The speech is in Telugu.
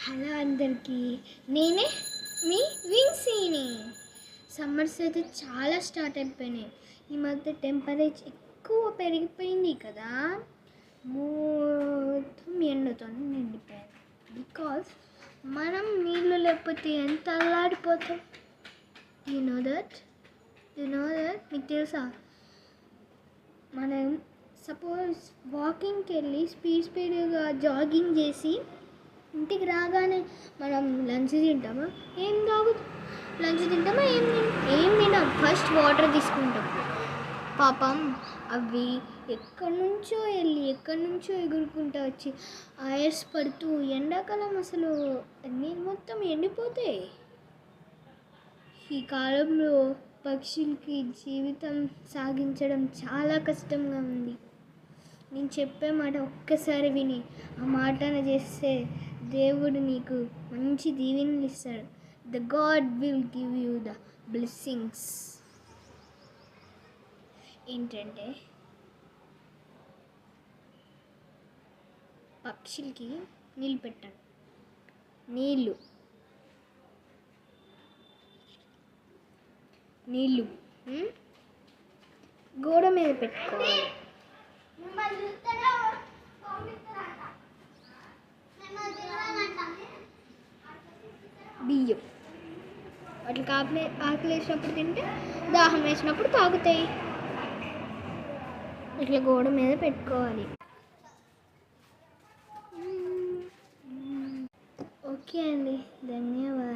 హలో అందరికీ, నేనే మీ విన్సీని. సమ్మర్స్ అయితే చాలా స్టార్ట్ అయిపోయినాయి. ఈ మధ్య టెంపరేచర్ ఎక్కువ పెరిగిపోయింది కదా, మొత్తం ఎండతో నిండిపోయింది. బికాస్ మనం నీళ్ళు లేకపోతే ఎంత అల్లాడిపోతాం. యు నో దట్ మీకు తెలుసా? మనం సపోజ్ వాకింగ్కి వెళ్ళి స్పీడ్గా జాగింగ్ చేసి ఇంటికి రాగానే మనం లంచ్ తింటామా? లంచ్ తింటామా? ఏం తింటాం? ఫస్ట్ వాటర్ తీసుకుంటాం. పాపం అవి ఎక్కడి నుంచో ఎగురుకుంటూ వచ్చి ఐస్ పడుతూ ఎండాకాలం అసలు నీళ్ళు మొత్తం ఎండిపోతాయి. ఈ కాలంలో పక్షులకి జీవితం సాగించడం చాలా కష్టంగా ఉంది. నేను చెప్పే మాట ఒక్కసారి విని ఆ మాటను చేస్తే దేవుడు నీకు మంచి దీవెనలు ఇస్తాడు. The God will give you the blessings. ఏంటంటే పక్షులకి నీళ్ళు పెట్టండి. నీళ్ళు గోడ మీద పెట్టుకోవాలి. బియ్యం వాటికి ఆకలి వేసినప్పుడు తింటే, దాహం వేసినప్పుడు తాగుతాయి. ఇట్లా గోడ మీద పెట్టుకోవాలి. ఓకే అండి, ధన్యవాదాలు.